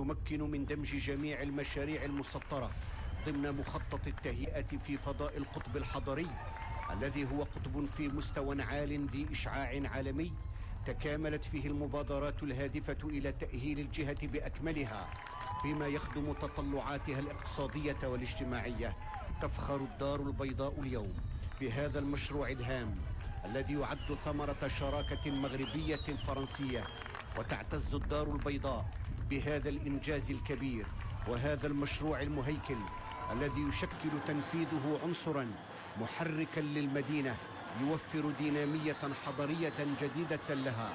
يمكن من دمج جميع المشاريع المسطرة ضمن مخطط التهيئة في فضاء القطب الحضري الذي هو قطب في مستوى عال ذي إشعاع عالمي. تكاملت فيه المبادرات الهادفة إلى تأهيل الجهة بأكملها بما يخدم تطلعاتها الاقتصادية والاجتماعية. تفخر الدار البيضاء اليوم بهذا المشروع الهام الذي يعد ثمرة شراكة مغربية فرنسية، وتعتز الدار البيضاء بهذا الإنجاز الكبير وهذا المشروع المهيكل الذي يشكل تنفيذه عنصرا محركا للمدينة يوفر دينامية حضرية جديدة لها،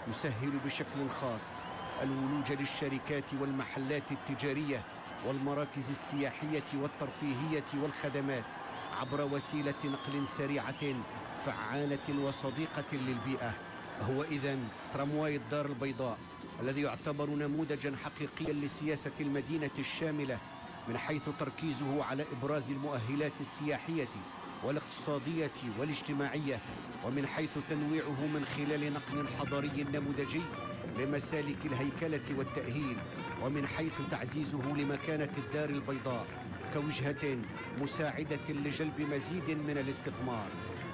يسهل بشكل خاص الولوج للشركات والمحلات التجارية والمراكز السياحية والترفيهية والخدمات عبر وسيلة نقل سريعة فعالة وصديقة للبيئة. هو إذن ترامواي الدار البيضاء الذي يعتبر نموذجا حقيقيا لسياسة المدينة الشاملة من حيث تركيزه على إبراز المؤهلات السياحية والاقتصادية والاجتماعية، ومن حيث تنويعه من خلال نقل حضري نموذجي لمسالك الهيكلة والتأهيل، ومن حيث تعزيزه لمكانة الدار البيضاء كوجهة مساعدة لجلب مزيد من الاستثمار.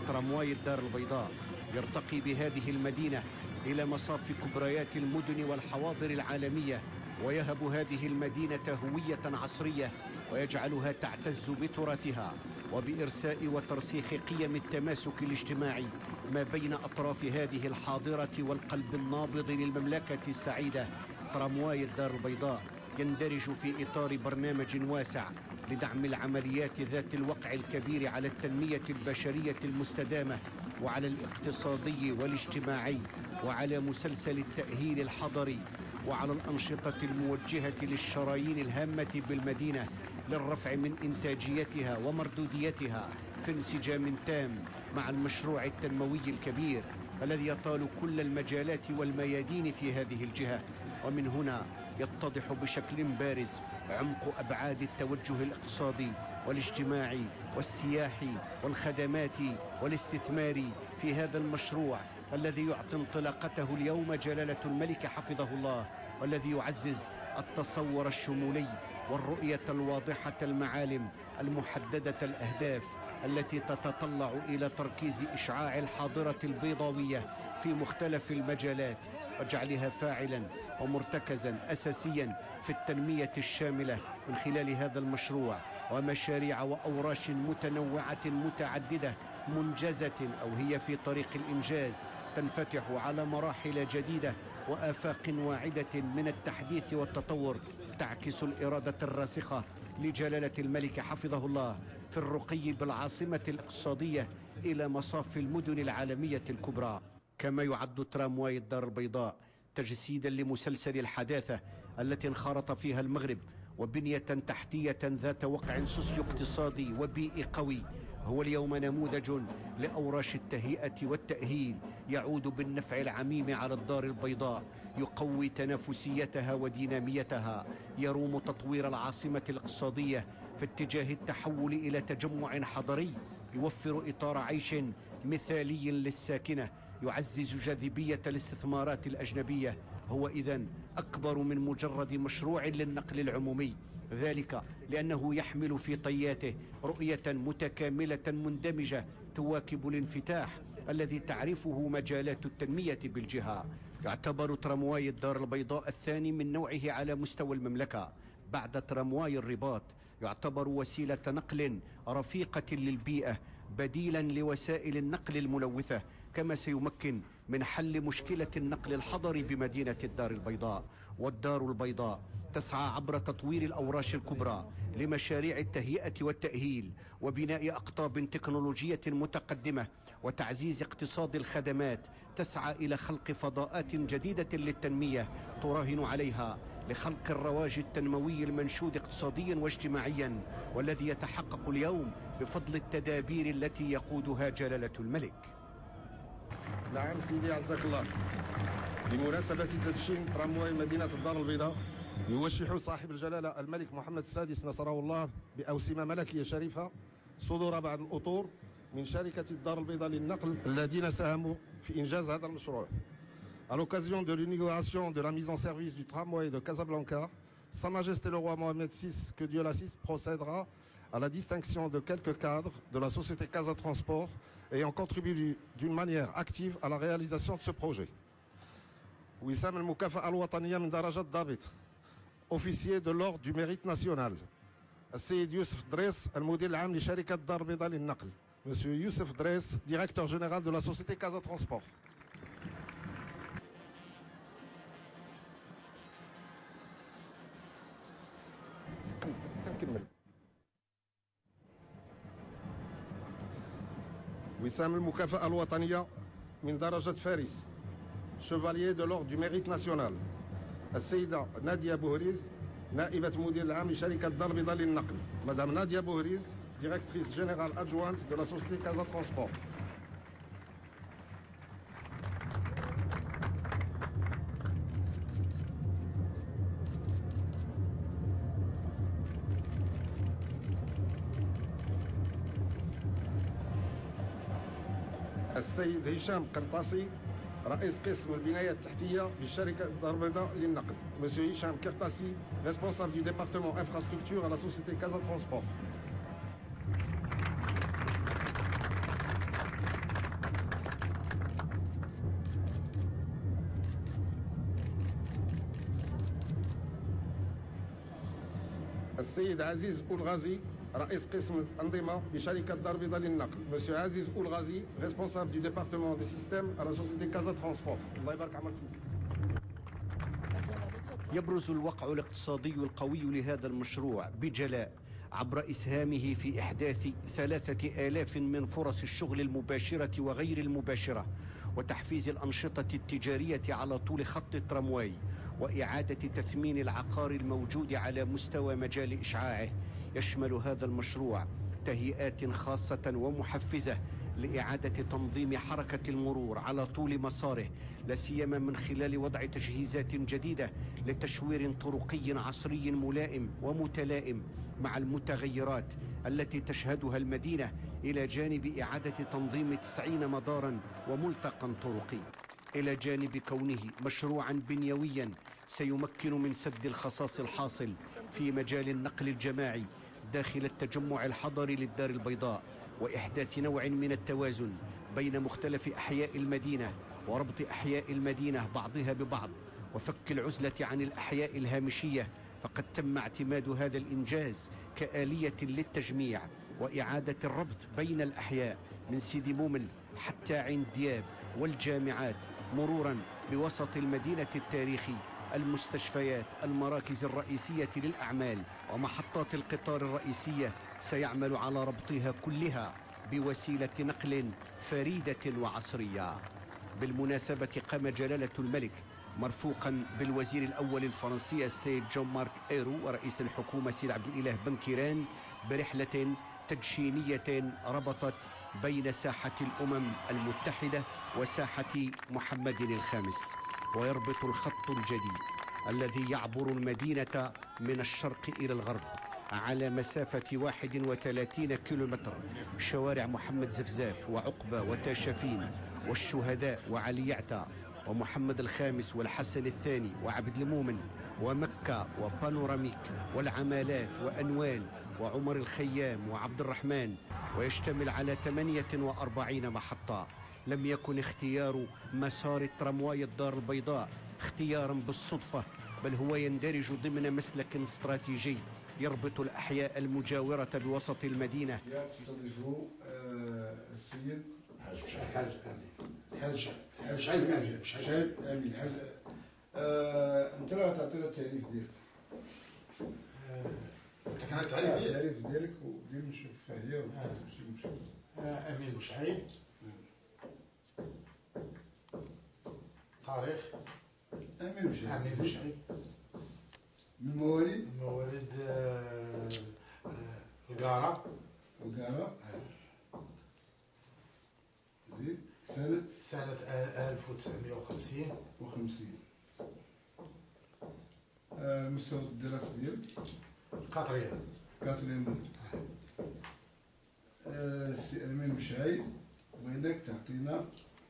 ترامواي الدار البيضاء يرتقي بهذه المدينة إلى مصاف كبريات المدن والحواضر العالمية، ويهب هذه المدينة هوية عصرية ويجعلها تعتز بتراثها وبإرساء وترسيخ قيم التماسك الاجتماعي ما بين أطراف هذه الحاضرة والقلب النابض للمملكة السعيدة. ترامواي الدار البيضاء يندرج في إطار برنامج واسع لدعم العمليات ذات الوقع الكبير على التنمية البشرية المستدامة وعلى الاقتصادي والاجتماعي وعلى مسلسل التأهيل الحضري وعلى الأنشطة الموجهة للشرايين الهامة بالمدينة للرفع من إنتاجيتها ومردوديتها في انسجام تام مع المشروع التنموي الكبير الذي يطال كل المجالات والميادين في هذه الجهة. ومن هنا يتضح بشكل بارز عمق أبعاد التوجه الاقتصادي والاجتماعي والسياحي والخدماتي والاستثماري في هذا المشروع الذي يعطي انطلاقته اليوم جلالة الملك حفظه الله، والذي يعزز التصور الشمولي والرؤية الواضحة المعالم المحددة الأهداف التي تتطلع إلى تركيز إشعاع الحاضرة البيضاوية في مختلف المجالات وجعلها فاعلا ومرتكزا أساسيا في التنمية الشاملة من خلال هذا المشروع ومشاريع وأوراش متنوعة متعددة منجزة أو هي في طريق الإنجاز تنفتح على مراحل جديدة وآفاق واعدة من التحديث والتطور تعكس الإرادة الراسخة لجلالة الملك حفظه الله في الرقي بالعاصمة الاقتصادية إلى مصاف المدن العالمية الكبرى. كما يعد ترامواي الدار البيضاء تجسيدا لمسلسل الحداثة التي انخرط فيها المغرب وبنية تحتية ذات وقع سوسيو اقتصادي وبيئي قوي. هو اليوم نموذج لأوراش التهيئة والتأهيل يعود بالنفع العميم على الدار البيضاء، يقوي تنافسيتها وديناميتها، يروم تطوير العاصمة الاقتصادية في اتجاه التحول إلى تجمع حضري يوفر إطار عيش مثالي للساكنة، يعزز جاذبية الاستثمارات الأجنبية. هو إذن أكبر من مجرد مشروع للنقل العمومي، ذلك لأنه يحمل في طياته رؤية متكاملة مندمجة تواكب الانفتاح الذي تعرفه مجالات التنمية بالجهة. يعتبر ترامواي الدار البيضاء الثاني من نوعه على مستوى المملكة بعد ترامواي الرباط، يعتبر وسيلة نقل رفيقة للبيئة بديلا لوسائل النقل الملوثة، كما سيمكن من حل مشكلة النقل الحضري بمدينة الدار البيضاء. والدار البيضاء تسعى عبر تطوير الأوراش الكبرى لمشاريع التهيئة والتأهيل وبناء أقطاب تكنولوجية متقدمة وتعزيز اقتصاد الخدمات، تسعى إلى خلق فضاءات جديدة للتنمية تراهن عليها لخلق الرواج التنموي المنشود اقتصاديا واجتماعيا، والذي يتحقق اليوم بفضل التدابير التي يقودها جلالة الملك. نعم سيدي عزك الله. بمناسبة تدشين ترامواي مدينة الدار البيضاء يوشح صاحب الجلالة الملك محمد السادس نصره الله بأوسمة ملكية شريفة صدور بعض الأطور من شركة الدار البيضاء للنقل الذين ساهموا في إنجاز هذا المشروع. À l'occasion de l'inauguration de la mise en service du tramway de Casablanca, Sa Majesté le roi Mohamed VI, que Dieu l'assiste, procédera à la distinction de quelques cadres de la société Casa Transport ayant contribué d'une manière active à la réalisation de ce projet. Wissam al-Mukafa'a al-Wataniya min Darajat Dabit, officier de l'ordre du mérite national. السيد يوسف دريس المدير العام لشركة دار البيضاء للنقل. Monsieur Youssef Dress, directeur général de la société Casa Transport. وسام المكافأة الوطنية من درجة فارس شيفاليي دو لوردر دو ميريت ناسيونال. السيدة نادية بوهريز نائبة مدير العام لشركة دار البيضاء للنقل. مدام نادية بوهريز directrice générale adjointe de la société Casa Transport. السيد هشام قرطاسي رئيس قسم البنايات التحتية بالشركة دار البيضاء للنقل. Monsieur هشام قرطاسي responsable du département infrastructure à la société Casa Transport. السيد عزيز أولغازي رئيس قسم الأنظمة بشركة دار البيضاء للنقل. Monsieur عزيز أولغازي responsable du département des systèmes à la société Casa Transport. الله يبارك عمر سيدي. يبرز الوقع الاقتصادي القوي لهذا المشروع بجلاء عبر إسهامه في إحداث 3000 من فرص الشغل المباشرة وغير المباشرة، وتحفيز الأنشطة التجارية على طول خط الترامواي، وإعادة تثمين العقار الموجود على مستوى مجال إشعاعه. يشمل هذا المشروع تهيئات خاصة ومحفزة لإعادة تنظيم حركة المرور على طول مساره، لا سيما من خلال وضع تجهيزات جديدة لتشوير طرقي عصري ملائم ومتلائم مع المتغيرات التي تشهدها المدينة، إلى جانب إعادة تنظيم 90 مدارا وملتقى طرقي، إلى جانب كونه مشروعا بنيويا سيمكن من سد الخصاص الحاصل في مجال النقل الجماعي داخل التجمع الحضري للدار البيضاء، وإحداث نوع من التوازن بين مختلف أحياء المدينة وربط أحياء المدينة بعضها ببعض وفك العزلة عن الأحياء الهامشية. فقد تم اعتماد هذا الإنجاز كآلية للتجميع وإعادة الربط بين الأحياء من سيدي مومن حتى عين دياب والجامعات، مرورا بوسط المدينة التاريخي، المستشفيات، المراكز الرئيسية للأعمال ومحطات القطار الرئيسية، سيعمل على ربطها كلها بوسيلة نقل فريدة وعصرية. بالمناسبة قام جلالة الملك مرفوقا بالوزير الأول الفرنسي السيد جون مارك إيرو ورئيس الحكومة سيد عبد الإله بن كيران برحلة تدشينية ربطت بين ساحة الأمم المتحدة وساحة محمد الخامس، ويربط الخط الجديد الذي يعبر المدينة من الشرق إلى الغرب على مسافة 31 كيلومتر شوارع محمد زفزاف وعقبة وتاشفين والشهداء وعلي يعتى ومحمد الخامس والحسن الثاني وعبد المؤمن ومكة وبانوراميك والعمالات وأنوال وعمر الخيام وعبد الرحمن، ويشتمل على 48 محطة. لم يكن اختيار مسار الترامواي الدار البيضاء اختيارا بالصدفة، بل هو يندرج ضمن مسلك استراتيجي يربط الأحياء المجاورة بوسط المدينة. تستضيفوا السيد حاج شعيب امين انت لا تعطينا التعريف ديالك. انت كان التعريف ديالك ودير نشوف هي امين بوشعيب. تاريخ امين بوشعيب. من مواليد القارة زيد سنة 1950. مستوى الدراسة ديالك كاتريان. سي أمين بوشعيب، بغيناك تعطينا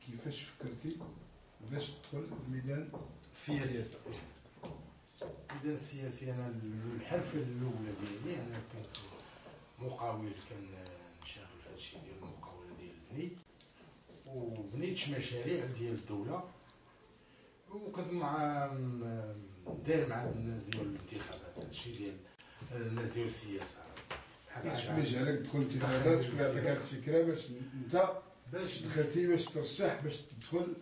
كيفاش فكرتي باش تدخل الميدان السياسي. اذا السياسي انا الحرفه الاولى ديالي انا كنت مقاول، كان شاغل في هادشي ديال المقاوله ديال البني، وبنيت مشاريع ديال الدوله، وكنت داير مع الناس ديال الانتخابات، هادشي ديال الناس ديال السياسه ما جعلك تدخل الانتخابات وعطاك هاد الفكره باش دخلتي باش ترشح باش تدخل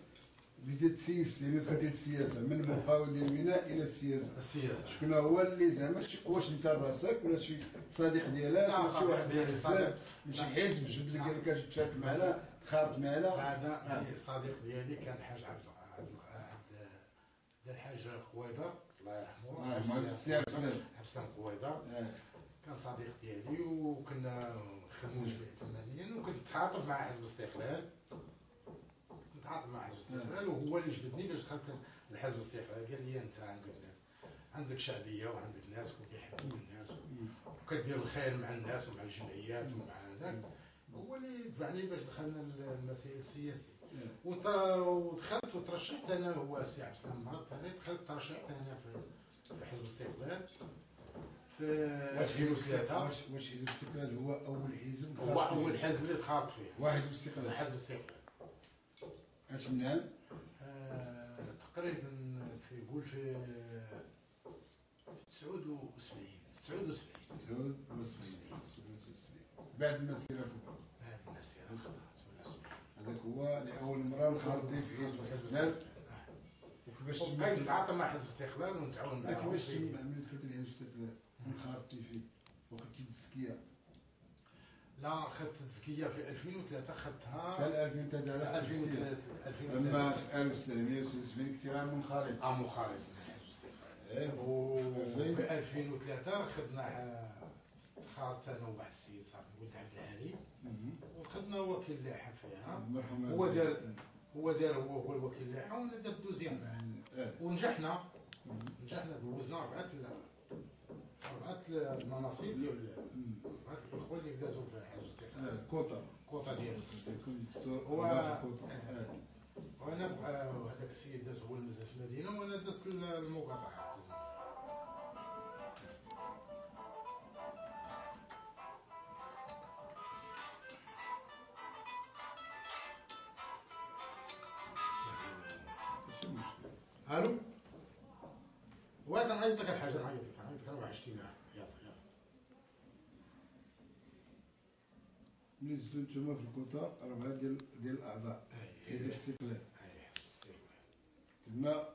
بديت تسيس، يعني دخلتي للسياسه من مقاول ديال الميناء الى السياسه. شكون هو اللي زعما واش انت راسك ولا شي صديق ديالك ولا شي واحد ديالي صديق من شي حزب جبد لك قال لك تشارك معنا تخارط معنا؟ هذا صديق ديالي كان الحاج عبد الحاج قويدر الله يرحمه، عبد السلام قويدر كان صديق ديالي، وكنا نخدموا ائتمانيا، وكنت نتعاطف مع حزب الاستقلال، وهو اللي جبدني باش دخلت لحزب الاستقلال. قال لي انت عندك شعبيه وعندك ناس وكيحبوك الناس وكدير الخير مع الناس ومع الجمعيات ومع هذاك، هو اللي دفعني باش دخلنا المسائل السياسيه. ودخلت وترشحت انا، هو السي عبد السلام مرض ثاني، دخلت ترشحت انا في حزب الاستقلال في 2003. واش حزب الاستقلال هو اول حزب؟ هو اول حزب اللي دخلت فيه، هو حزب الاستقلال. حزب الاستقلال اش من عام؟ تقريبا قول في 79. بعد المسيره فوق. بعد المسيره هذاك هو لأول مرة نخرطي في حزب الاستقلال. وكيفاش بقيت نتعاطى مع حزب الاستقلال ونتعاون معاه. كيفاش ملي دخلتي لحزب الاستقلال انخرطتي فيه وخدتي التزكية؟ لا، خدت التزكية في 2003، خدتها في 2003. أما في 1976 كنتي غير منخرط. منخرط من حزب الاستقلال. وفي 2003 خدنا خالت انا وواحد السيد صاحبي ولد عبد العالي، وخدنا وكيل لاحه فيها. هو هو الوكيل لاحه، وانا درت دوزيام معاه، ونجحنا. دوزنا اربعه المناصب ديال اربعه الاخوه اللي دازوا في حزب الاستقلال. كوطه ديالو. وانا هذاك السيد داز هو المزاد في المدينه، وانا دازت المقاطعه. الو، وهذا نعيط لك الحاجه، نعيط لك انا وحشتي معاه. يلا ملي زدتو نتوما في الكوطه 4 ديال الاعضاء حزب الاستقلال. تما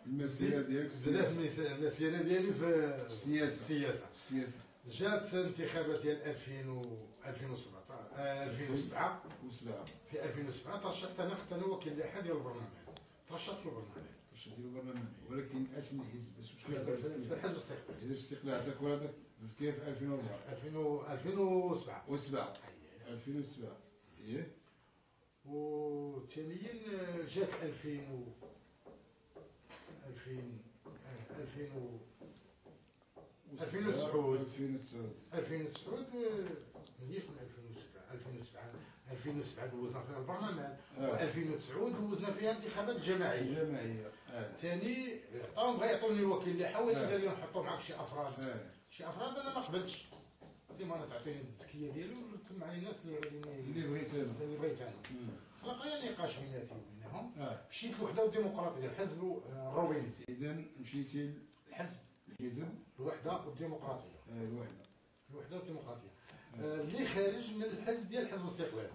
المسيره ديالك بدات المسيره ديالي في السياسه. جات انتخابات ديال 2007. في 2007 ترشحت انا، خدت انا وكيل لاحه ديال البرنامج، ترشحت في البرنامج. ولكن اش من حزب؟ في حزب الاستقلال. حزب الاستقلال هذاك ولا هذاك تزكيه في 2007. 2007 ايه. وثانيا جات 2009 مليح من 2007 دوزنا فيها البرلمان، و2009 دوزنا فيها انتخابات جماعيه. ثاني بغا يعطوني الوكيل اللي حاول يدير لي نحطو معاك شي افراد. انا ما قبلتش، ديما انا تعطيني التزكيه ديالي ونتم على الناس اللي بغيت انا. خلق لي نقاش بيناتي وبينهم. مشيت للوحده والديمقراطيه، الحزب الرويني. اذا مشيتي الحزب الوحده والديمقراطيه. الوحده والديمقراطيه. اللي خارج من الحزب ديال حزب الاستقلال.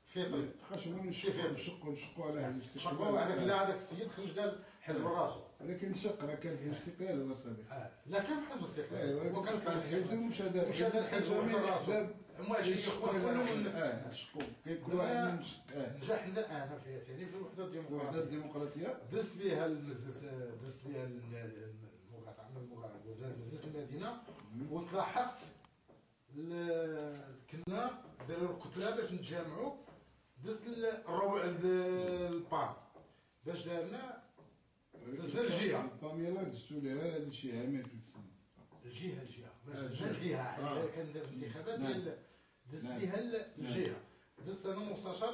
فيطري. نشقوا على هذا الاستقلال. شقوا هذاك السيد خرج دار حزب راسو. ولكن شق راه كان حزب الاستقلال هو السابق. لا، كان حزب الاستقلال. هو كان حزب مشى دار الحزب راسو. كلهم شقوا. كل واحد نجحنا انا فيها ثاني في الوحده الديمقراطيه. دزت بها المقاطعه مزلت المدينه، وتلاحقت كنا داروا الكتله باش نتجمعوا. دزت البام باش دارنا دزنا الجهه. البام يلاه دزتو لها هذا شي عامين 3 سنين. الجهه كان دار الانتخابات ديال دزت بها الجهه. دزت انا مستشار،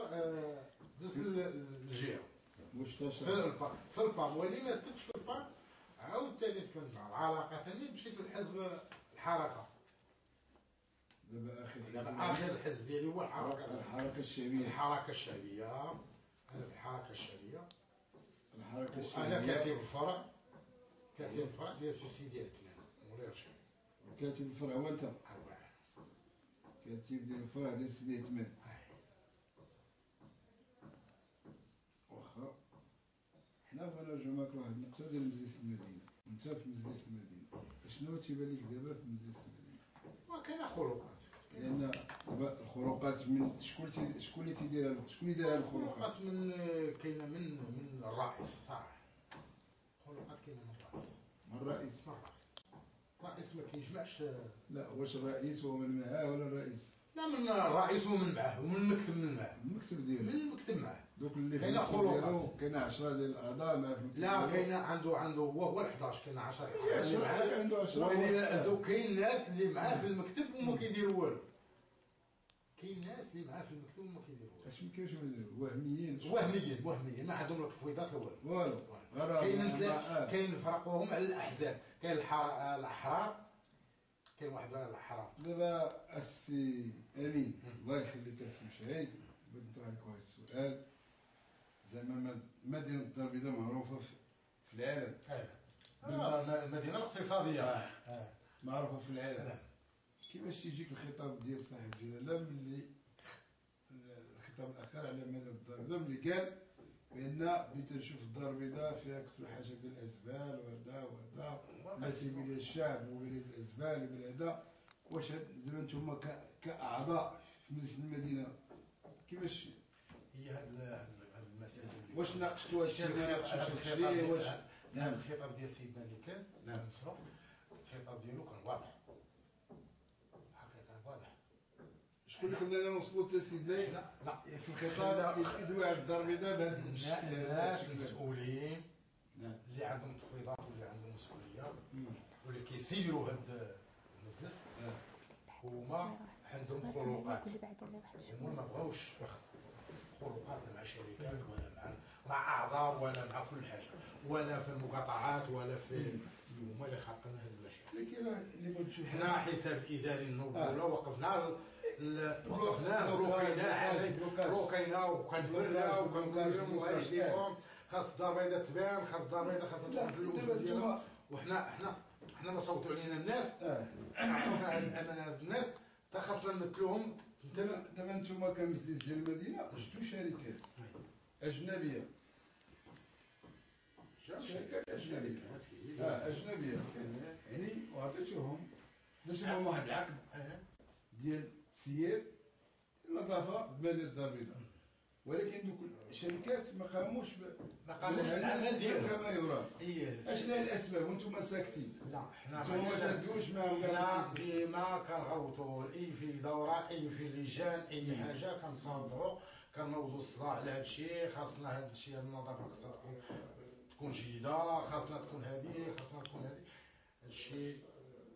دزت الجهه. واش في تشرح؟ في البام، واللي ما تكش في البام عاود ثاني تكون مع العلاقه ثاني مشيت للحزب الحركه. دابا اخر الحزب ديالي هو الحركه الشعبيه. الحركه الشعبيه، انا في الحركه الشعبيه. الحركه الشعبيه. انا كاتب الفرع، كاتب الفرع ديال سي سيدي عثمان مولاي رشيد. كاتب الفرع هو انت؟ أربعة. كاتب ديال الفرع ديال سيدي عثمان. واخا حنا بغينا نرجعو معاك لواحد النقطه ديال مجلس المدينه. انت في مجلس المدينه، شنو تيبان لك دابا في مجلس المدينه؟ وكاين خروقات، لان دابا الخروقات من شكون اللي تيديرها؟ شكون اللي داير الخروقات؟ خروقات كاينه من الرئيس صراحه. خروقات كاينه من الرئيس. من الرئيس؟ من الرئيس. الرئيس ما كيجمعش. لا، واش الرئيس هو من معاه ولا الرئيس؟ لا، من الرئيس ومن معاه، ومن المكتب من معاه. المكتب ديالو. من المكتب معاه. دوك اللي كاينه خروقات. كاينه 10 ديال الاعضاء مع في لا، كاينه عنده هو 11، كاينه 10 اللي معاه. عنده 10. ولكن دوك كاين ناس اللي معاه في المكتب وما كيديروا والو. كاين ناس اللي معاه في المكتب وما كيديروا والو. اش كيفاش ما يديروا؟ وهميين. وهميين ما عندهم لا تفويضات لا والو. والو. كاين فرقوهم على الاحزاب، كاين الاحرار، كاين واحد الاحرار. دابا السي امين الله يخليك السي مشعيب، بغيت نطرح لك واحد السؤال. زعما مدينه الدار البيضاء معروفه في العالم. المدينه الاقتصاديه. معروفه في العالم. كيفاش تيجيك الخطاب ديال صاحب الجلاله ملي الخطاب الاخير على مدينه الدار البيضاء ملي قال بان بغيت نشوف الدار البيضاء فيها كثر حاجه ديال الازبال وهذا وهذا، لا تيميل الشعب وبلاد الازبال وبلا هذا. واش زعما نتوما كاعضاء في مجلس المدينه كيفاش هي هاد المسائل واش ناقشتوا هادشي؟ واش نعم الخطاب ديال سيدنا اللي كان مسروق، الخطاب ديالو كان واضح، الحقيقه واضح. شكون اللي خلانا نوصلوا حتى سيدي؟ لا في الخطاب يدوي على الدار البيضاء بهذا الشكل. الناس المسؤولين اللي عندهم تفويضات واللي عندهم مسؤوليه واللي كيسيروا هاد المجلس هما عندهم خروقات. هما ما بغاوش خروقات مع شركات ولا مع اعضاء ولا مع كل حاجه، ولا في المقاطعات ولا في هما اللي خلقنا هاد المشاكل. لكن اللي بغيت نشوف حنا حساب اداري النوبله وقفنا روكينا وكنبرنا وكنقول الله يهديكم، خاص الدار البيضاء تبان، خاص الدار البيضاء خاصها تخرج للوجود ديالها. وحنا ما صوتوا علينا الناس، عطونا الامانه الناس حتى خاصنا نمثلوهم. دابا نتوما كمجلس ديال المدينه شفتوا شركات اجنبيه، شركات اجنبيه اجنبيه يعني وعطيتوهم باش لهم واحد العقد ديال تسيير النظافه بمدينه الدار البيضاء، ولكن دوك الشركات ما قاموش بالعمل ديالهم كما يرام. اشنو الاسباب وانتم ساكتين؟ لا حنا ما تدوش معاهم. حنا ديما كنغوتوا اي في دوره اي في لجان اي حاجه كنتصاوبوا كنوضوا الصداع على هذا الشيء. خاصنا هذا الشيء النظافه خاصها تكون جيده، خاصنا تكون هذه، خاصنا تكون هذه. هذا الشيء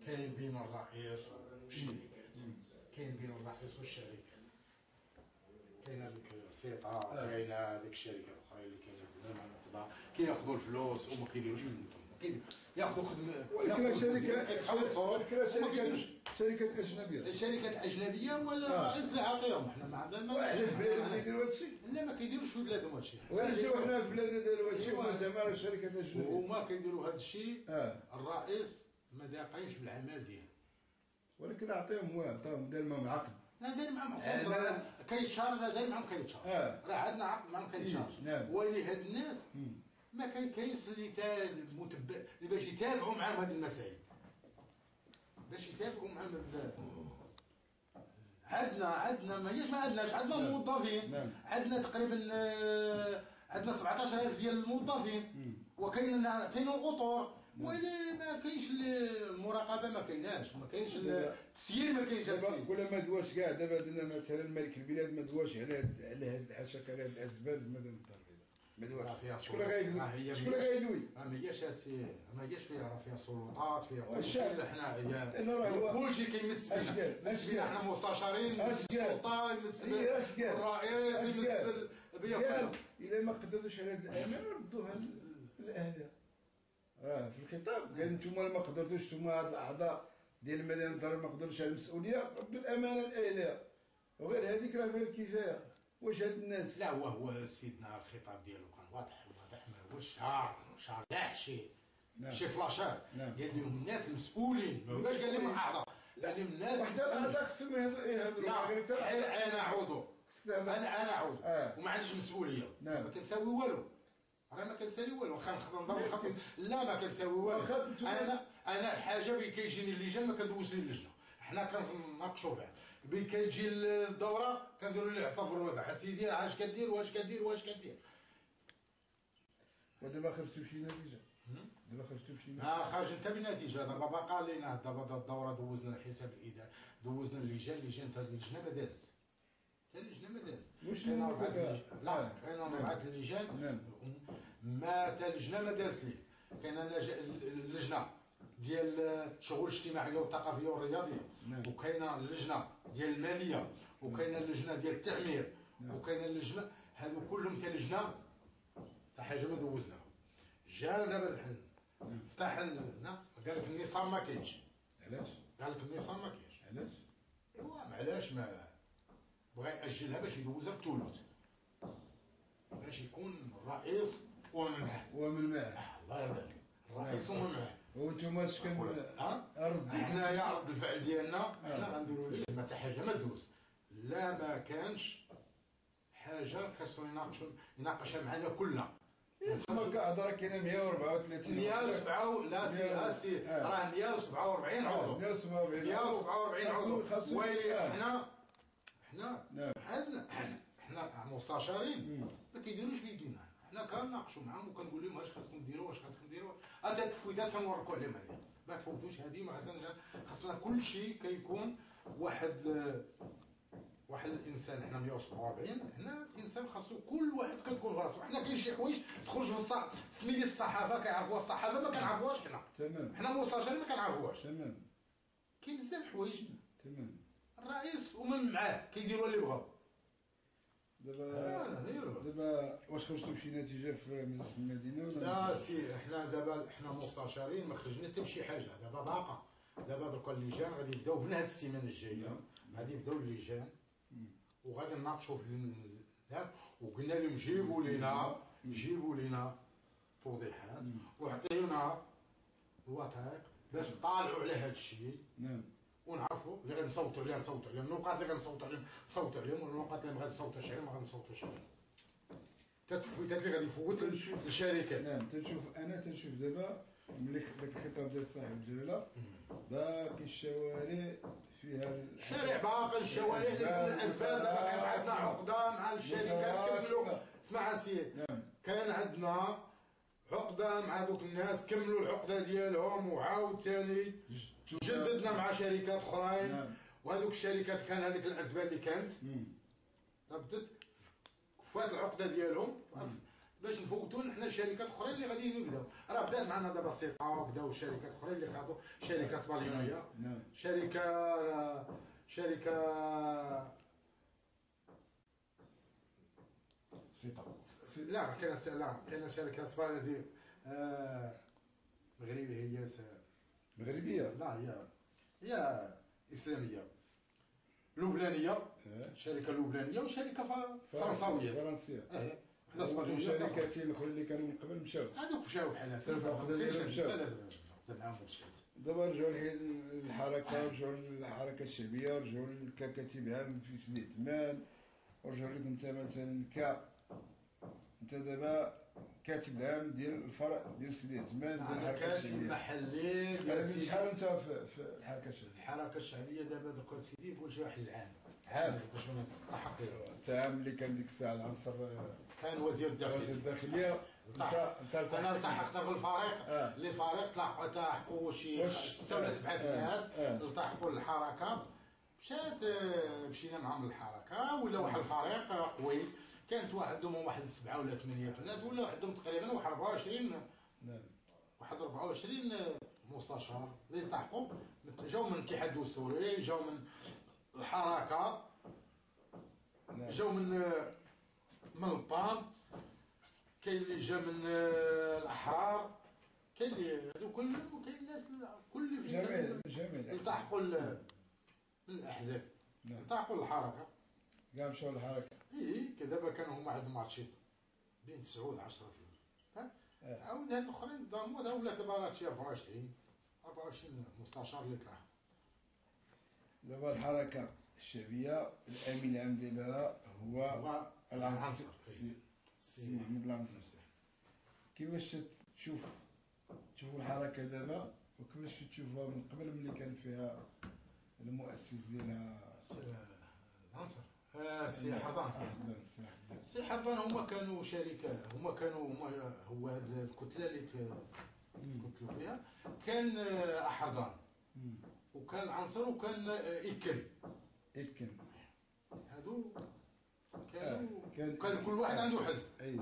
كاين بين الرئيس والشركات، كاين بين الرئيس والشركات، كاين هذيك السيطه، كاين هذيك الشركات الاخرى اللي كاينين مع النقطه كياخذوا الفلوس وما كيديروش منهم، ياخذوا خدمه. ولكن شركات كيتخلصوا شركات اجنبيه، الشركات الاجنبيه ولا الرئيس اللي عاطيهم. حنا ما عندنا احنا في بلادنا كيديروا هذا الشيء. لا ما كيديروش في بلادهم هذا الشيء. ونجيو حنا في بلادنا نديروا هذا الشيء زعما الشركات الاجنبيه وما كيديروا هذا الشيء. الرئيس ما داقينش بالعمل ديالو، ولكن عطيهم عطاهم دار معهم عقد. لا داير معهم عقد كيتشارج، داير معهم كيتشارج. راه عندنا عقد معهم كيتشارج. ولي هاد الناس ما كاينش اللي متبع اللي باش يتابعوا معاهم هذه المسائل، باش يتابعوا معاهم. عندنا ما عندناش عندنا موظفين. عندنا تقريبا عندنا 17,000 ديال الموظفين، وكاين الاطر، ولي ما كاينش المراقبه، ما كايناش التسيير، ما كاينش التسيير. ولا ما دواش كاع. دابا درنا مثلا ملك البلاد ما دواش على هاد العشاء، على هاد الازبال في مدينه الدار البيضاء. راه فيها شكون اللي غيدوي؟ راه هي شكون اللي غيدوي؟ راه ما هياش فيها، راه فيها سلطات، فيها والشعب. كلشي. حنا لأنه راه هو كلشي كيمس بينا، يمس بينا حنا مستشارين، يمس بالسلطه، يمس بالرئيس، يمس بيا كلها. إلا ما قدرتوش على هذه الأمانة ردوها للأهالي. راه في الخطاب قال نتوما ما قدرتوش، نتوما هاد الأعضاء ديال المدينة الدار ما قدرتوش على المسؤولية، ردوا الأمانة للأهالي. وغير هذيك راه فيها الكفاية. واش هاد الناس؟ لا هو سيدنا الخطاب ديالو كان واضح ما هوش شهر لا شي فلاشات. قال لهم الناس المسؤولين، ما بقاش قال لهم الاعضاء، قال لهم الناس حتى الاعضاء خصهم يهضروا. لا انا عضو، انا عضو وما عنديش مسؤوليه، ما كنساوي والو، راه ما كنسالي والو. واخا نضرب الخط، لا ما كنساوي والو. انا الحاجه كيجيني اللجان ما كندوزش لي اللجنه، حنا كنناقشوا فيها. كيجي الدوره كنديروا ليه عصا في الوضع، اسيدي اش كدير واش كدير واش كدير. ودابا خرجتوا بشي نتيجه؟ دابا خرجتوا بشي نتيجه؟ خارج انت بنتيجه. دابا باقا لينا دابا الدوره دوزنا الحساب الاداري، دوزنا اللجان تاع اللجنه ما دازت، حتى اللجنه ما دازت. كاين 4 لجان، لا كاين 4 اللجان ما حتى اللجنه ما دازت ليه. كاين اللجنه ديال الشؤون الاجتماعيه والثقافيه والرياضيه، وكاينه اللجنه ديال الماليه، وكاينه اللجنه ديال التعمير، وكاينه اللجنه، هادو كلهم حتى لجنه حتى حاجه ما دوزناها. جا دابا الحل فتح لنا قال لك النظام ما كاينش. علاش؟ قال لك النظام ما كاينش. علاش؟ ايوا علاش ما بغى ياجلها باش يدوزها بثلث، باش يكون الرئيس ومن معاه. ومن معاه الله يرضى الرئيس ومن معاه. وانتم اش كان رد؟ حنايا رد الفعل ديالنا حنا غنديروا ليه ما حتى حاجه ما دوز. لا ما كانش حاجه خاصو يناقشها معنا كلنا. انتم كهضره كاينه 134 107 لا سي راه 147 عضو. 147 عضو. ويلي حنا حنا مستشارين ما كيديروش بيدينا، حنا كنناقشوا معاهم وكنقول لهم واش خاصكم ديروا واش خاصكم ديروا. هاد التفويضات كنوركوا عليهم ما تفوتوش هذه، ما خاصنا كل شيء كيكون واحد الانسان. حنا 147 حنا الانسان خاصو كل واحد كتكون راسو. حنا كاين شي حوايج تخرج في سميه الصحافه كيعرفوها الصحافه ما كنعرفوهاش حنا. تمام. حنا مستشارين ما كنعرفوهاش. تمام. كاين بزاف الحوايج. تمام. الرئيس ومن معاه كيديروا اللي بغاو. دابا واش خرجتوا بشي نتيجه في مجلس المدينه ولا لا سي حنا دابا حنا مستشارين ما خرجنا حتى بشي حاجه. دابا باقا دابا دركا اللجان غادي يبداو من هاد السيمانه الجايه، غادي يبداو اللجان وغادي نناقشوا في وقلنا لهم جيبوا لنا توضيحات وعطيونا الوثائق باش نطالعوا على هذا الشيء. نعم. ونعرفوا اللي غنصوتوا عليهم نصوتوا عليهم، النقاط اللي غنصوتوا عليهم نصوتوا عليهم، والنقاط اللي ما غنصوتوش عليهم ما غنصوتوش عليهم. التفويتات اللي غادي يفوت للشركات. نعم. تنشوف دابا ملي داك الخطاب ديال صاحب الجلاله باقي الشوارع فيها الشارع باقي الشوارع لكل الاسباب. دابا كان عندنا عقده مع الشركات كملوا. اسمع سي كان عندنا عقده مع دوك الناس كملوا العقده ديالهم وعاود ثاني جددنا مع شركات اخرين. وهذوك الشركات كان هذيك الاسباب اللي كانت بدات كفات العقده ديالهم باش نفوتوا حنا الشركات اخرين اللي غاديين يبداو. راه بدات معنا دابا السيطا وبداو الشركات اخرين اللي خاضوا شركه اسبانيوليه، شركه لا كاين شركه اسبانيه مغربيه هي مغربيه، لا هي اسلاميه لبنانيه، شركه لبنانيه وشركه فرنساويه. حنا اسبانيوليه. شركتين اخرين اللي كانوا من قبل مشاو، هذوك مشاو بحال دابا رجعوا للحركه، رجعوا للحركه الشعبيه، رجعوا ككتيب عام في سيدي عثمان، ورجعوا لك انت مثلا انت دابا كاتب العام ديال الفرع ديال سيدي عثمان ديال الحركه الشعبيه. كاتب محلي ديال سيدي. شحال انت في الحركه الشعبيه؟ الحركه الشعبيه دابا درك سيدي يقول شي واحد العام. باش نلتحق انت عام اللي كان ديك الساعه العنصر كان وزير الداخليه. انا التحقت في الفريق اللي فريق تلاحقوا شي 6 ولا 7 ناس التحقوا للحركه. مشينا معهم للحركه ولا واحد الفريق قوي كانت واحد 7 ولا 8 ناس، ولا عندهم تقريبا واحد 24. نعم. واحد 24 مستشار اللي التحقوا، جاو من الاتحاد الدستوري، جاو من الحركه، نعم. جاو من البان، كاين اللي جا من الاحرار، كاين اللي هذو كلهم، وكاين الناس كل اللي في جميل التحقوا من الاحزاب، نعم. التحقوا للحركه. كاع مشاو للحركه. دابا كانوا هما واحد الماتشين بين 9 و 10 ها. عاود هاد الاخرين ضموا، هذا ولا دابا راه شي 24 مستشار اللي طلع. دابا الحركه الشعبيه الامين العام ديالها هو العنصر سي محمد العنصر. كيفاش تشوفوا الحركه دابا، وكيفاش تشوفوها من قبل ملي كان فيها المؤسس ديالها العنصر سي حرضان؟ سي حرضان هما كانوا شركاء، هو هاد الكتله اللي تكتلوا فيها كان حرضان، وكان عنصر، وكان إكن. هادو كان كل واحد عنده حزب. اي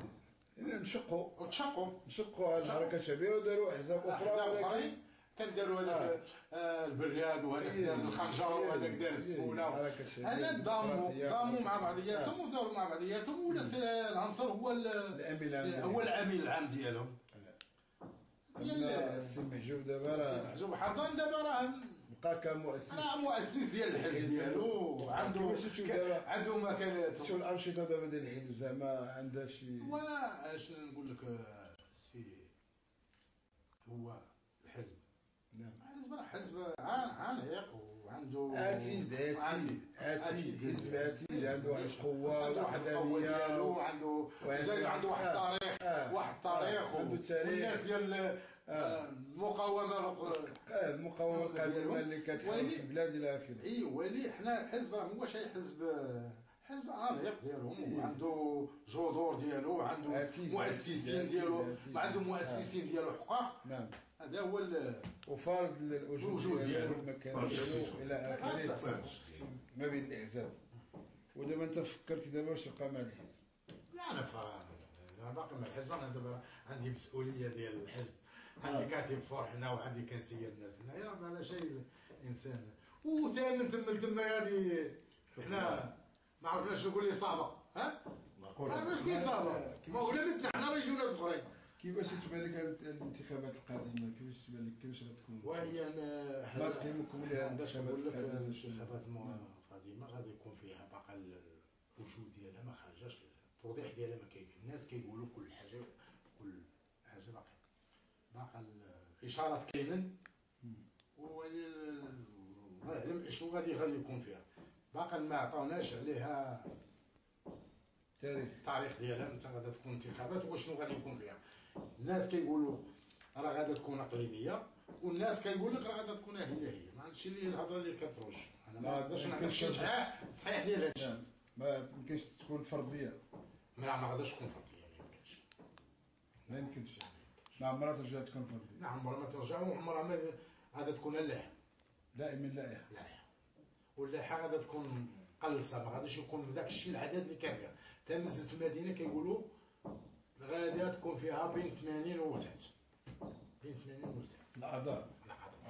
نشقوا تشقوا على الحركه الشعبيه وداروا احزاب اخرين. كان داروا هذاك البرياد، وهذاك دار الخنجر، وهذاك دار السمونه. انا ضاموا مع بعضياتهم وداروا مع بعضياتهم، ولا العنصر هو الامين العام ديالهم. سي محجوب دابا سي محجوب حرضان دابا راه بقى كمؤسس، مؤسس ديال الحزب ديالو، عنده مكانات. شو الانشطه دابا ديال الحزب زعما عندها شي؟ ولا اش نقول لك سي، هو الحزب، نعم، الحزب راه حزب عانق، وعنده عتيد عنده واحد القوه، واحد القوه، وعنده واحد التاريخ، والناس ديال المقاومه القديمه اللي كتحرك البلاد الى اخره. ايوا، ولي حنا الحزب راه ماشي حزب عميق ديالهم، وعنده جذور ديالو، وعنده مؤسسين ديالو، عنده مؤسسين ديالو حقاق. نعم، هذا هو وفرض الوجود ديالو، المكان ديالو الى اخره ما بين الاحزاب. ودابا انت فكرتي دابا واش تبقى مع الحزب؟ لا، انا باقي مع الحزب. انا دابا عندي مسؤوليه ديال الحزب، عندي كاتب فرحنا، وعندي كنسير الناس هنايا، راه ما شيء الانسان. وثامن تما هذه حنا ما عرفناش نقول اصابه، ها ما عرفناش نقول اصابه، ما ولا مثلنا حنا راه يجيو ناس اخرين. كيفاش تبان لك الانتخابات القادمه؟ كيفاش غتكون؟ وهي ما تقيمكم لها الانتخابات القادمه غادي يكون فيها باقا الوجود ديالها ما خرجاش، التوضيح ديالها ما كاين. الناس كيقولوا كل حاجه باقا الاشارات كاينين، وعلم شنو غادي يكون فيها. باقا ما عطاوناش عليها التاريخ ديالها، متى غادي تكون انتخابات وشنو غادي يكون فيها. الناس كيقولوا راه غادي تكون اقليميه، والناس كيقول لك راه غادي تكون هي. ما عندش اللي الهضره اللي كتروج. انا ما نقدرش نعطيك شي تصحيح ديال هادشي. ما يمكنش تكون فرديه. ما غاديش تكون فرديه، ما يمكنش. ما عمرها ترجع تكون فرديه. نعم، عمرها ما ترجع، وعمرها ما غادي تكون اللائحه. دائما اللائحه. واللائحه غادي تكون قلصه، ما غاديش يكون بداك الشيء العدد اللي كان فيها. حتى نزلت المدينه كيقولوا غادي تكون فيها بين 80 وتحت. الاعضاء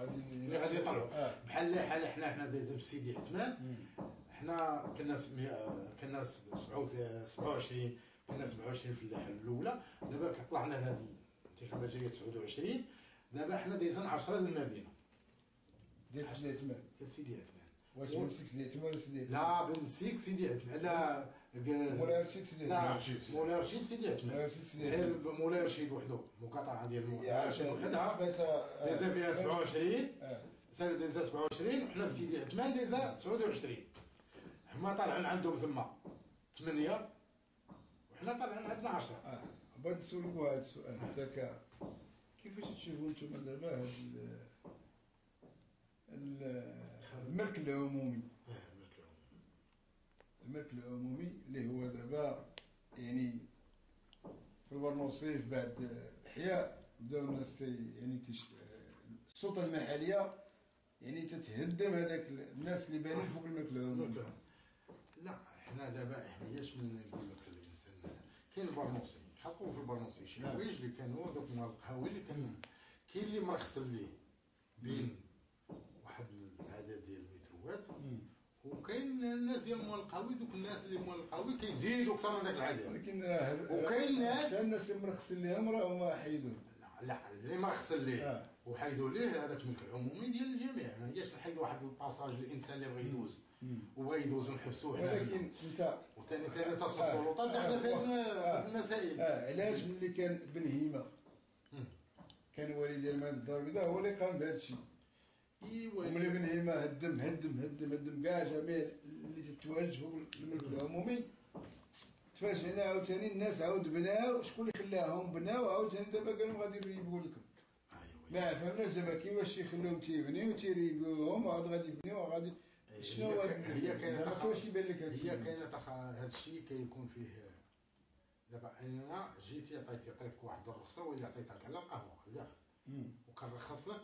اللي غادي يطلعوا بحال اللائحه. حنا دايزين في سيدي عثمان، حنا كنا 27 في اللائحه الاولى. دابا طلعنا لهذه الانتخابات جايه 29. دابا حنا دايزين 10 للمدينه ديال سيدي عثمان. واش بمسك سيدي عثمان ولا سيدي عثمان؟ لا، بمسك سيدي عثمان. لا، مولاي رشيد سيدي عثمان. مولاي رشيد سيدي عثمان. مولاي رشيد وحده، مقاطعه ديال مولاي رشيد وحدها دايزه فيها 27. دايزه 27، وحنا في سيدي عثمان دايزه 29. هما طالعين عندهم ثم 8، وحنا طالعين عندنا 10. بغيت نسولك واحد السؤال. حتى كيفاش تشوفوا نتوما دابا هاد الملك العمومي؟ الملك العمومي اللي هو دابا يعني في الورنوصيف بعد الاحياء بداو الناس يعني السلطه المحليه يعني تتهدم هذاك الناس اللي بانين فوق الملك العمومي. لا، حنا دابا ماهياش من نقول لك الانسان البرنوسي، خلقوه في البرنوسي شي حوايج اللي كانوا دوك مال القهاوي اللي كاين اللي مرخصن ليه بين واحد العدد ديال المتروات، وكاين الناس ديال مال القهاوي، دوك الناس اللي مال القهاوي كيزيدوا اكثر من داك العدد. ولكن وكاين الناس اللي مرخصين لهم راهم حيدوا. لا اللي مرخصن ليه وحيدوا ليه هذاك الملك العمومي ديال الجميع، ما هياش نحيدوا واحد الباساج الانسان اللي بغى يدوز وبغى يدوز ونحبسوه هنا. ولكن انت وثاني السلطات داخله في هذه المسائل. علاش ملي كان بن هيمه كان والي ديال المال الدار البيضاء هو اللي قام بهذا الشيء. ايوا وملي بن هيمه هدم كاع جميع اللي تتواجد فوق الملك العمومي، تفاجئنا عاوتاني الناس عاود بناو. شكون اللي خلاهم بناو عاوتاني؟ دابا قالوا غادي يريبوا لكم. ما فهمناش دابا كيفاش يخلوهم تيبنيو تيريبوهم وعاد غادي يبنيو وغادي شنو هي كاينه كيفاش يبان لك هادشي؟ هي كاينه هذا الشيء كيكون فيه دابا انا جيتي عطيتك واحد الرخصه ولا عطيتك على القهوه لداخل وكنرخص لك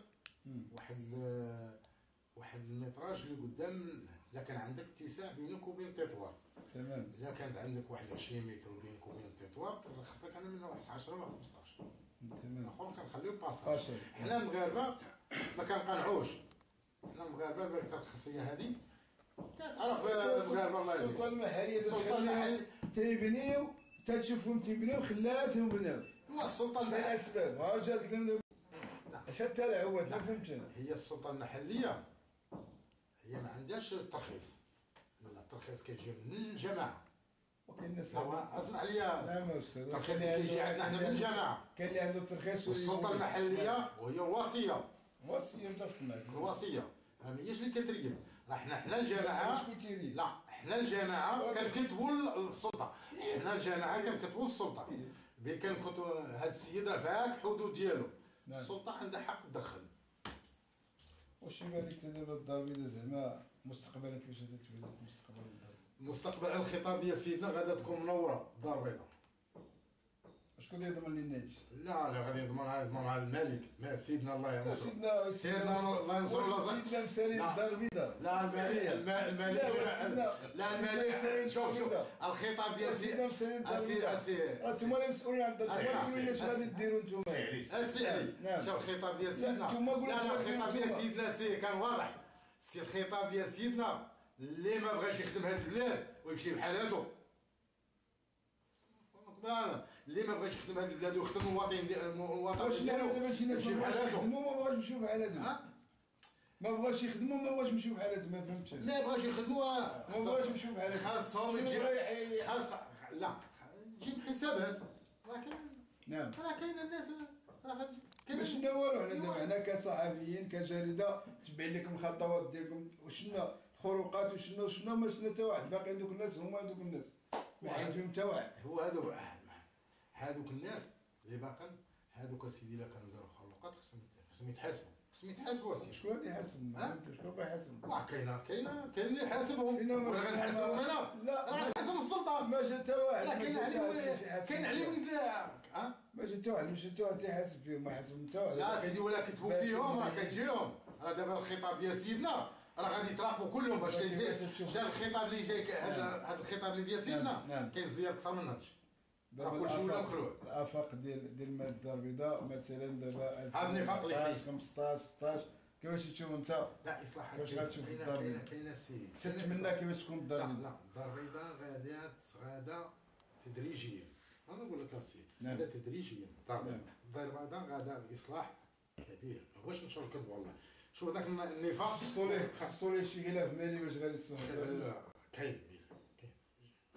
واحد المتراج اللي قدام. الا كان عندك اتساع بينك وبين التطوار تمام، اذا كانت عندك واحد 20 متر بينك وبين التطوار كنرخص لك انا من واحد 10 ولا 15. تمام، الاخر كنخليو باساج. حنا المغاربه ما كنقنعوش، حنا المغاربه البيروقراطيه هذه كتعرف المغاربه الله يهديك. السلطه المحليه السلطه المحليه تيبنيو تتشوفهم تيبنيو خلاتهم بناو. هو السلطه المحليه الاسباب ها جا الكلام اش التلعوات ما فهمتش انا. هي السلطه المحليه هي ما عندهاش الترخيص. لا الترخيص كيجي من الجماعه. وكاين الناس هو اسمع لي نعم استاذ، الترخيص كيجي عندنا حنا من الجماعه. كاين اللي عنده الترخيص السلطه المحليه وهي الوصيه. وصيه متفق معك. الوصيه ما هيش اللي كتريب، راه حنا الجماعه. شكون تيريب؟ لا حنا الجماعه كنكتبوا السلطه، حنا الجماعه كنكتبوا السلطه. كنكتبوا هذا السيد راه فات الحدود ديالو. السلطه عندها حق تدخل. واش يبان لك دابا الدار البيضاء زعما مستقبلا كيفاش غتولي مستقبلا؟ مستقبل الخطاب ديال سيدنا غادا تكون منوره الدار البيضاء. شكون اللي يضمن لنا هادشي؟ لا غادي يضمنها الملك، ما سيدنا الله ينصر. سيدنا الله ينصر الله. سيدنا مسالي الدار البيضاء. لا الملك لا الملك شوف الخطاب ديال سيدنا انتوما اللي مسؤولين عن الدار البيضاء. قولوا لنا اش غادي ديروا انتوما. السي علي شوف الخطاب ديال سيدنا. لا الخطاب ديال سيدنا كان واضح. الخطاب ديال سيدنا اللي ما بغاش يخدم هاد البلاد ويمشي بحالاتو. اللي ما بغاش يخدم هذه البلاد ويخدم المواطن ديالو واش دابا شي ناس ما بغاوش يخدموا ما بغاوش يمشيو بحالاتهم؟ ما بغاوش يخدموا ما بغاوش يمشيو بحالاتهم. ما فهمتش. ما بغاوش يخدموا ما بغاوش يمشيو بحالاتهم. خاصهم يجيب لا جيب حسابات. نعم راه كاين الناس راه باش نوالو حنا دابا حنا كصحفيين كجريده تبين لكم الخطوات ديالكم وشنو الخروقات وشنو ما شفنا حتى واحد. باقي دوك الناس هما دوك الناس ما حيد فيهم حتى واحد. هو هذوك الناس اللي باقين هذوك اسيدي الا كانوا داروا خروقات خصهم يتحاسبوا اسيدي. شكون اللي يحاسب؟ شكون غيحاسب؟ كاين اللي يحاسبهم. ولا غنحاسبهم انا؟ لا راه حسب السلطه. ما جا حتى واحد. راه كاين عليهم ما جا حتى واحد. مش حتى واحد تيحاسب فيهم. ما حاسب حتى واحد. لا سيدي ولا كتبوا بيهم راه كتجيهم. راه دابا الخطاب ديال سيدنا راه غادي يتراقبوا كلهم باش كيزيد. شاف الخطاب اللي جاي هذا الخطاب اللي ديال سيدنا كاين زياده اكثر من هادشي. دابا كلشي ولا مخلوع. الافاق ديال المال الدار البيضاء مثلا دابا هذا النفاق اللي كاين 15 16 كيفاش تشوف انت؟ لا اصلاحات كيفاش غتشوف الدار البيضاء؟ كاين السيد تتمنى كيفاش تكون الدار البيضاء؟ لا الدار البيضاء غادا تدريجيا. انا نقول لك السيد هذا تدريجيا. الدار البيضاء غادا الاصلاح كبير. ما بغاش نشرب الكذب والله. شوف ذاك النفاق خصو ليه شي غلاف مالي باش غادي تصلح. كاين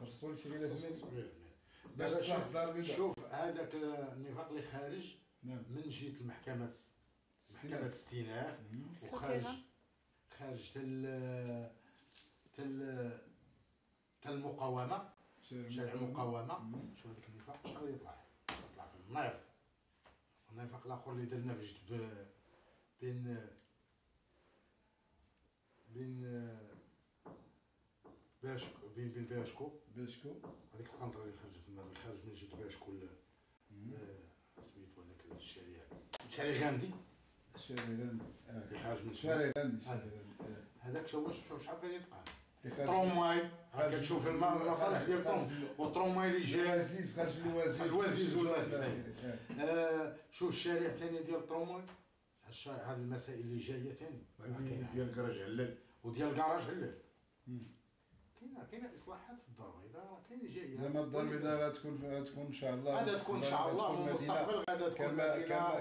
خصو ليه شي غلاف مالي باش تصلح الدار البيضاء. شوف هذاك النفاق اللي خارج من جهه محكمه الاستئناف وخارج المقاومه شارع المقاومه. شوف هذاك النفاق شحال يطلع بالنير. والنفاق الاخر اللي درنا بين باشكو هذيك القنطره اللي خارج من جهه باشكو سميتو هذاك الشارع غاندي اللي خارج من شارع غاندي هذاك شوف شحال غادي يطلع. ترومواي راه كتشوف المصالح ديال الطوم والطروماي اللي جاي الوزيز ولا شوف الشارع ثاني ديال الطروماي هاد المسائل اللي جايه ثاني ديال الكراج علال وديال الكراج علال كاينه اصلاحات في الدار البيضاء راه كاينه جايه زعما الدار البيضاء غتكون ان شاء الله غادا تكون ان شاء الله في المستقبل غادا تكون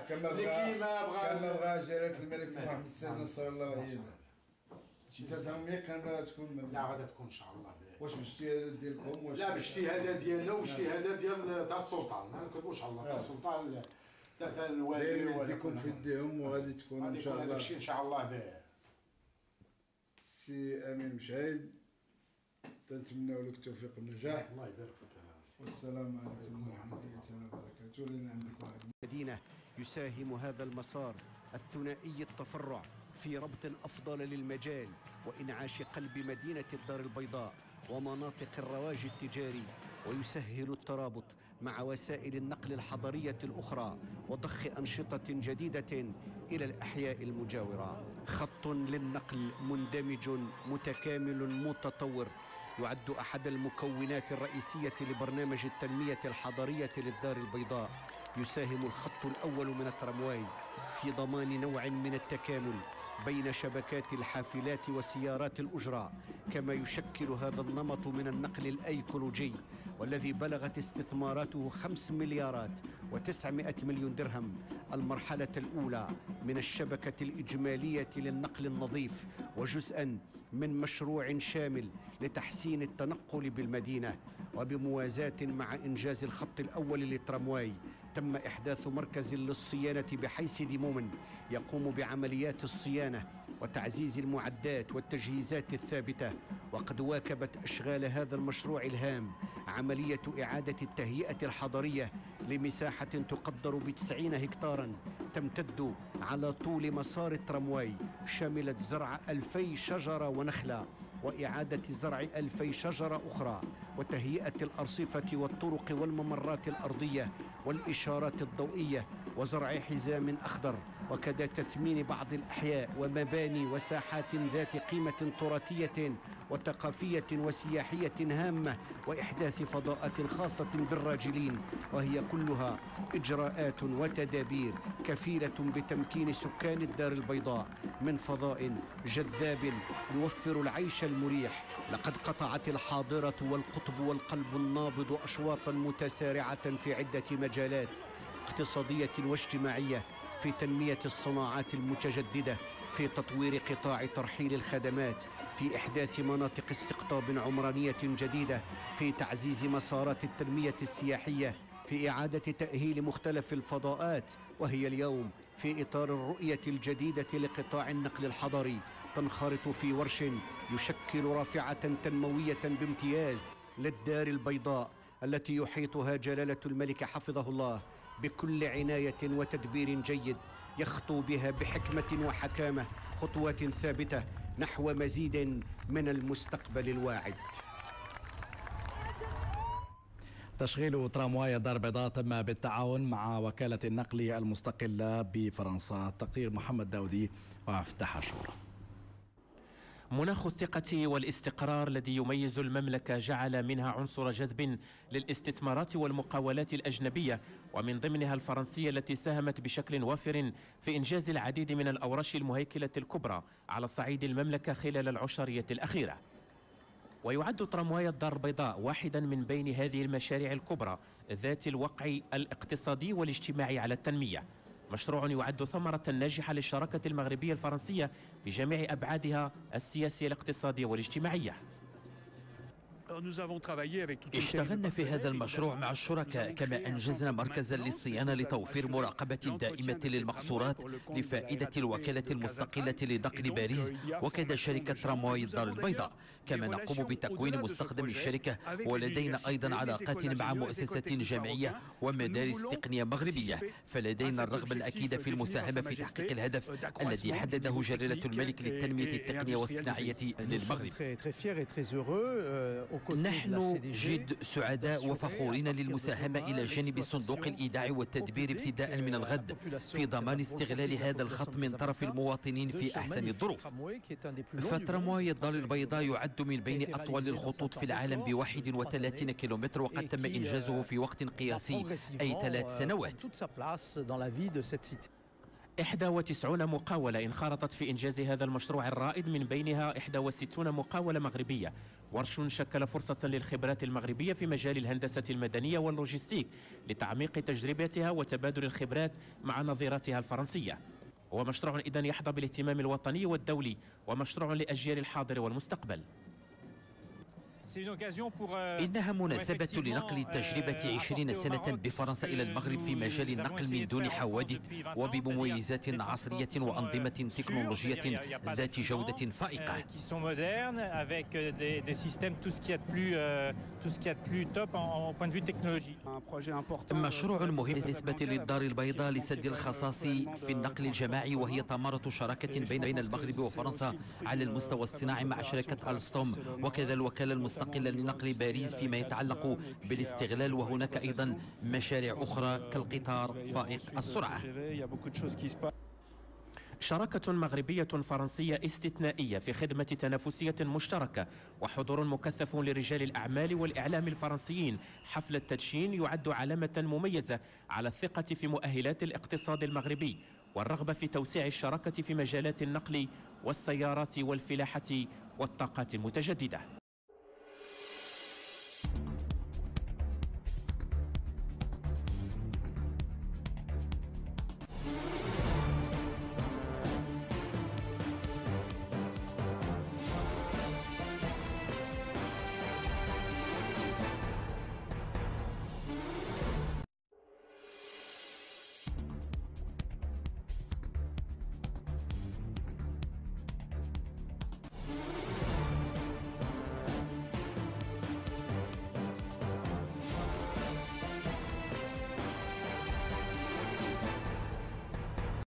كما بغى جلاله الملك محمد السادس نصر الله وعيده انت تميقن تكون لا غادا تكون ان شاء الله واش باجتهادات ديالكم لا باجتهادات ديالنا واجتهادات ديال تاع السلطان ما نكذبوش على الله تاع السلطان تاع الوالي ولا يكون في يديهم وغادي تكون ان شاء الله هذاك الشيء ان شاء الله به سي امين مشعيب تنتمنوا لك التوفيق والنجاح. الله يبارك فيك. والسلام عليكم ورحمه الله وبركاته. لنا عندك واحد المدينة يساهم هذا المسار الثنائي التفرع في ربط أفضل للمجال وإنعاش قلب مدينة الدار البيضاء ومناطق الرواج التجاري، ويسهل الترابط مع وسائل النقل الحضرية الأخرى وضخ أنشطة جديدة إلى الأحياء المجاورة. خط للنقل مندمج متكامل متطور يعد أحد المكونات الرئيسية لبرنامج التنمية الحضرية للدار البيضاء. يساهم الخط الأول من الترامواي في ضمان نوع من التكامل بين شبكات الحافلات وسيارات الأجرة، كما يشكل هذا النمط من النقل الأيكولوجي والذي بلغت استثماراته 5 مليارات و900 مليون درهم المرحلة الأولى من الشبكة الإجمالية للنقل النظيف، وجزءاً من مشروع شامل لتحسين التنقل بالمدينة. وبموازاة مع إنجاز الخط الأول للترامواي تم إحداث مركز للصيانة بحيث دموم يقوم بعمليات الصيانة وتعزيز المعدات والتجهيزات الثابتة. وقد واكبت أشغال هذا المشروع الهام عملية إعادة التهيئة الحضرية لمساحة تقدر ب90 هكتارا تمتد على طول مسار الترامواي، شملت زرع 2000 شجرة ونخلة وإعادة زرع 2000 شجرة أخرى وتهيئة الأرصفة والطرق والممرات الأرضية والإشارات الضوئية وزرع حزام أخضر، وكذا تثمين بعض الأحياء ومباني وساحات ذات قيمة تراثية وثقافية وسياحية هامة، وإحداث فضاءات خاصة بالراجلين، وهي كلها إجراءات وتدابير كفيلة بتمكين سكان الدار البيضاء من فضاء جذاب يوفر العيش المريح. لقد قطعت الحاضرة والقطب والقلب النابض أشواطا متسارعة في عدة مجالات اقتصادية واجتماعية، في تنمية الصناعات المتجددة، في تطوير قطاع ترحيل الخدمات، في إحداث مناطق استقطاب عمرانية جديدة، في تعزيز مسارات التنمية السياحية، في إعادة تأهيل مختلف الفضاءات. وهي اليوم في إطار الرؤية الجديدة لقطاع النقل الحضري تنخرط في ورش يشكل رافعة تنموية بامتياز للدار البيضاء التي يحيطها جلالة الملك حفظه الله بكل عناية وتدبير جيد، يخطو بها بحكمة وحكامة خطوات ثابتة نحو مزيد من المستقبل الواعد. تشغيل ترامواي الدار البيضاء تم بالتعاون مع وكالة النقل المستقلة بفرنسا. تقرير محمد داودي ومفتاح عاشور. مناخ الثقة والاستقرار الذي يميز المملكة جعل منها عنصر جذب للاستثمارات والمقاولات الأجنبية، ومن ضمنها الفرنسية التي ساهمت بشكل وافر في إنجاز العديد من الأورش المهيكلة الكبرى على صعيد المملكة خلال العشرية الأخيرة. ويعد ترامواي الدار البيضاء واحدا من بين هذه المشاريع الكبرى ذات الوقع الاقتصادي والاجتماعي على التنمية، مشروع يعد ثمرة ناجحة للشراكة المغربية الفرنسية في جميع أبعادها السياسية الاقتصادية والاجتماعية. اشتغلنا في هذا المشروع مع الشركاء، كما أنجزنا مركزا للصيانة لتوفير مراقبة دائمة للمقصورات لفائدة الوكالة المستقلة لنقل باريس وكذا شركة ترامواي الدار البيضاء. كما نقوم بتكوين مستخدم الشركة، ولدينا أيضا علاقات مع مؤسسات جامعية ومدارس تقنية مغربية، فلدينا الرغبة الأكيدة في المساهمة في تحقيق الهدف الذي حدده جلالة الملك للتنمية التقنية والصناعية للمغرب. نحن جد سعداء وفخورين للمساهمة إلى جانب صندوق الإيداع والتدبير ابتداء من الغد في ضمان استغلال هذا الخط من طرف المواطنين في أحسن الظروف. فترامواي الدار البيضاء يعد من بين أطول الخطوط في العالم ب31 كيلومتر، وقد تم إنجازه في وقت قياسي أي 3 سنوات. 91 مقاولة انخرطت في إنجاز هذا المشروع الرائد، من بينها 61 مقاولة مغربية. ورش شكل فرصة للخبرات المغربية في مجال الهندسة المدنية واللوجستيك لتعميق تجربتها وتبادل الخبرات مع نظيرتها الفرنسية. هو مشروع إذن يحظى بالاهتمام الوطني والدولي، ومشروع لأجيال الحاضر والمستقبل. إنها مناسبة لنقل التجربة 20 سنة بفرنسا إلى المغرب في مجال النقل من دون حوادث، وبمميزات عصرية وأنظمة تكنولوجية ذات جودة فائقة. مشروع مهم بالنسبة للدار البيضاء لسد الخصاص في النقل الجماعي، وهي ثمرة شراكة بين المغرب وفرنسا على المستوى الصناعي مع شركة ألستوم وكذا الوكالة المستقلة لنقل باريس فيما يتعلق بالاستغلال، وهناك أيضا مشاريع أخرى كالقطار فائق السرعة. شراكة مغربية فرنسية استثنائية في خدمة تنافسية مشتركة، وحضور مكثف لرجال الأعمال والإعلام الفرنسيين حفل التدشين يعد علامة مميزة على الثقة في مؤهلات الاقتصاد المغربي والرغبة في توسيع الشراكة في مجالات النقل والسيارات والفلاحة والطاقات المتجددة.